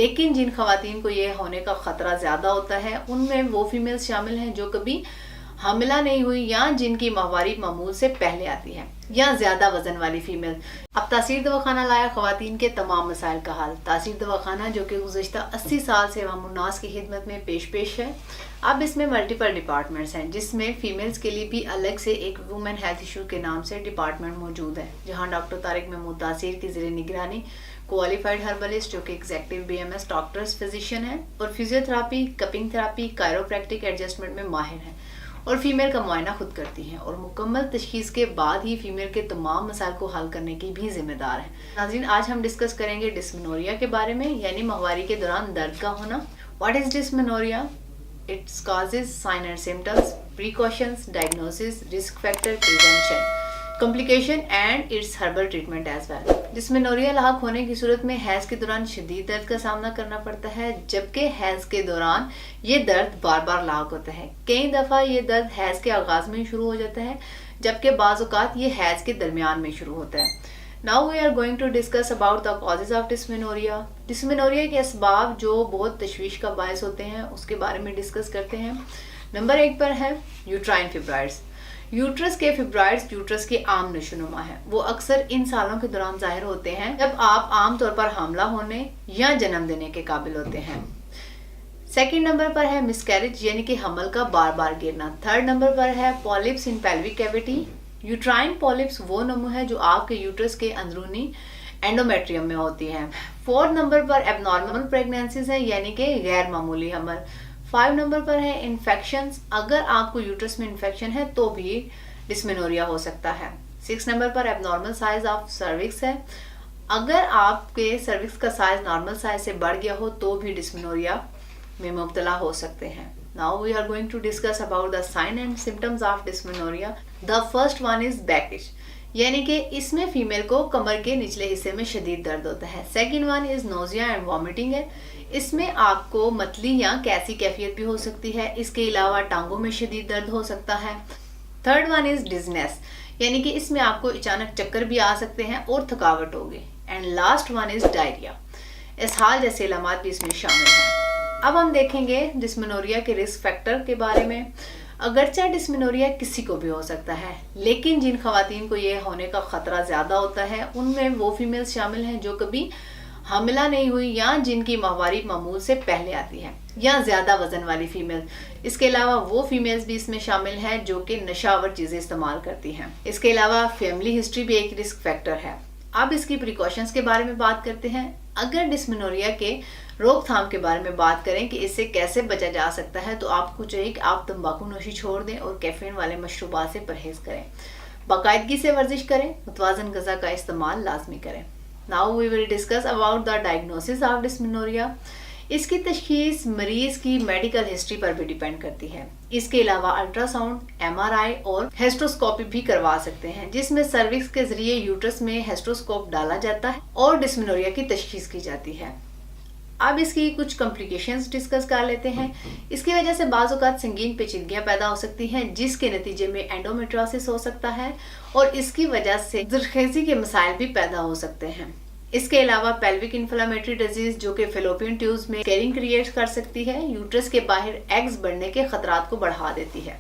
लेकिन जिन खवातीन को ये होने का खतरा ज्यादा होता है उनमें वो फीमेल्स शामिल हैं जो कभी हामिला नहीं हुई या जिनकी माहवारी मामूल से पहले आती है, या ज्यादा वजन वाली फीमेल। अब तासीर दवाखाना लाया खवातीन के तमाम मसाइल का हाल। तासीर दवाखाना जो कि गुज़श्ता 80 साल से अवामुन्नास की खिदमत में पेश है। अब इसमें मल्टीपल डिपार्टमेंट्स हैं जिसमें फीमेल्स के लिए भी अलग से एक वुमेन हेल्थ इशू के नाम से डिपार्टमेंट मौजूद है, जहाँ डॉक्टर तारिक महमूद तासीर की ज़ेरे निगरानी क्वालिफाइड हर्बलिस्ट जो कि एग्जेक्टिव BMS डॉक्टर्स फिजिशियन हैं और physiotherapy, cupping therapy, chiropractic adjustment में माहिर हैं और फीमेल का मुआयना खुद करती हैं और मुकम्मल तशखीस के बाद ही फीमेल के तमाम मसाइल को हल करने की भी जिम्मेदार है। नाज़रीन, आज हम डिस्कस करेंगे डिस्मेनोरिया के बारे में, यानी माहवारी के दौरान दर्द का होना। What is dysmenorrhoea, its causes, sign and symptoms, precautions, diagnosis, risk factor, prevention, complication and its herbal treatment as well. Dysmenorrhoea लाहक होने की सूरत में हैज़ के दौरान शदीद दर्द का सामना करना पड़ता है, जबकि हैज़ के दौरान ये दर्द बार बार लाहक होता है। कई दफ़ा ये दर्द हैज़ के आगाज में शुरू हो जाता है, जबकि बाज़ औक़ात ये हैज़ के दरमियान में शुरू होता है। Now we are going to discuss about the causes of dysmenorrhoea. Dysmenorrhoea के असबाब जो बहुत तशवीश का बायस होते हैं उसके बारे में डिस्कस करते हैं। नंबर 1 पर है यूट्राइन फिब्राइड्स। यूट्रस के फिब्राइड्स यूट्रस की आम नशोनुमा है। वो अक्सर इन सालों के दौरान जाहिर होते हैं जब आप आम तौर पर हामला होने या जन्म देने के काबिल होते हैं। सेकंड नंबर पर है मिसकैरेज, यानी कि हमल का बार बार गिरना। थर्ड नंबर पर है पॉलिप्स इन पेल्विक कैविटी। यूट्राइन पॉलिप्स वो नमू है जो आपके यूट्रस के अंदरूनी एंडोमेट्रियम में होती है। फोर्थ नंबर पर एबनॉर्मल प्रेगनेंसीज है, यानी कि गैर मामूली हमल। 5 नंबर पर है इन्फेक्शंस। अगर आपको यूट्रस में इन्फेक्शन है तो भी डिस्मेनोरिया हो सकता है। 6 नंबर पर एबनॉर्मल साइज ऑफ सर्विक्स है। अगर आपके सर्विक्स का साइज नॉर्मल साइज से बढ़ गया हो तो भी डिस्मेनोरिया में मुब्तला हो सकते हैं। Now we are going to discuss about the sign and symptoms of dysmenorrhoea. The first one is backache, यानी कि इसमें फीमेल को कमर के निचले हिस्से में शदीद दर्द होता है। Second one is nausea and vomiting है। इसमें आपको मतली या कैसी कैफियत भी हो सकती है। इसके अलावा टांगों में शदीद दर्द हो सकता है। थर्ड वन इज डिजनेस, यानी कि इसमें आपको अचानक चक्कर भी आ सकते हैं और थकावट होगी। And last one is diarrhoea. इसहाल जैसे अलामात भी इसमें शामिल हैं। अब हम देखेंगे डिस्मेनोरिया के रिस्क फैक्टर के बारे में। अगरचे डिस्मेनोरिया किसी को भी हो सकता है, लेकिन जिन खवातीन को ये होने का खतरा ज्यादा होता है उनमें वो फीमेल्स शामिल हैं जो कभी हामिला नहीं हुई या जिनकी माहवारी मामूल से पहले आती है, या ज्यादा वजन वाली फीमेल। इसके अलावा वो फीमेल्स भी इसमें शामिल हैं जो कि नशावर चीजें इस्तेमाल करती हैं। इसके अलावा फैमिली हिस्ट्री भी एक रिस्क फैक्टर है। अब इसकी प्रिकॉशंस के बारे में बात करते हैं। अगर डिस्मेनोरिया के रोकथाम के बारे में बात करें कि इससे कैसे बचा जा सकता है, तो आपको चाहिए कि आप तंबाकू नोशी छोड़ दें और कैफीन वाले मशरूबात से परहेज करें, बाकायदगी से वर्जिश करें, मुतवाज़न ग़िज़ा का इस्तेमाल लाजमी करें। Now we will discuss about the diagnosis of dysmenorrhoea. इसकी तशखीस मरीज की मेडिकल हिस्ट्री पर भी डिपेंड करती है। इसके अलावा अल्ट्रासाउंड, MRI और हेस्ट्रोस्कोपी भी करवा सकते हैं, जिसमें सर्विक्स के जरिए यूट्रस में हेस्ट्रोस्कोप डाला जाता है और डिस्मेनोरिया की तशखीस की जाती है। अब इसकी कुछ कॉम्प्लिकेशंस डिस्कस कर लेते हैं। इसकी वजह से बाज़ औक़ात संगीन पेचीदगियां पैदा हो सकती हैं, जिसके नतीजे में एंडोमेट्रियोसिस हो सकता है और इसकी वजह से ज़रख़ेज़ी के मसाइल भी पैदा हो सकते हैं। इसके अलावा पेल्विक इन्फ्लेमेटरी डिजीज जो कि फेलोपियन ट्यूब्स में स्केरिंग क्रिएट कर सकती है, यूट्रस के बाहर एग्स बढ़ने के खतरात को बढ़ा देती है।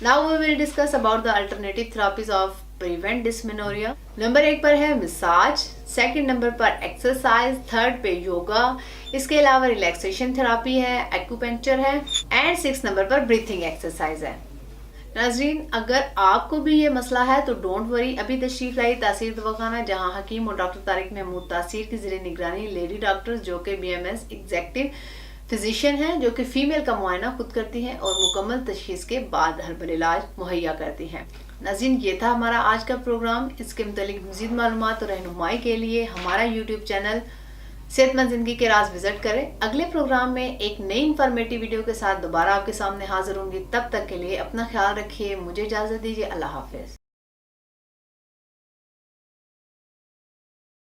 Now we will discuss about the alternative therapies of prevent dysmenorrhoea. Number 1 पर है मसाज, सेकंड नंबर पर एक्सरसाइज, थर्ड पे योगा, इसके अलावा रिलैक्सेशन थेरापी है, एक्यूपेंचर है एंड 6 नंबर पर ब्रीथिंग एक्सरसाइज है। नाज़रीन, अगर आपको भी ये मसला है तो डोंट वरी, अभी तशरीफ लाई तासीर दवाखाना, जहां हकीम और डॉक्टर तारिक महमूद तासीर की ज़ेरे निगरानी लेडी डॉक्टर्स जो कि BMS एग्जेक्टिव फिजिशियन हैं, जो कि फीमेल का मुआयना खुद करती हैं और मुकम्मल तशखीस के बाद हर्बल इलाज मुहैया करती हैं। नाज़रीन, ये था हमारा आज का प्रोग्राम। इसके मुतालिक मज़ीद मालूमात और रहनुमाई के लिए हमारा यूट्यूब चैनल सेहतमंद ज़िंदगी के राज विजिट करें। अगले प्रोग्राम में एक नई इन्फॉर्मेटिव वीडियो के साथ दोबारा आपके सामने हाजिर होंगी। तब तक के लिए अपना ख्याल रखिए, मुझे इजाज़त दीजिए। अल्लाह हाफिज़।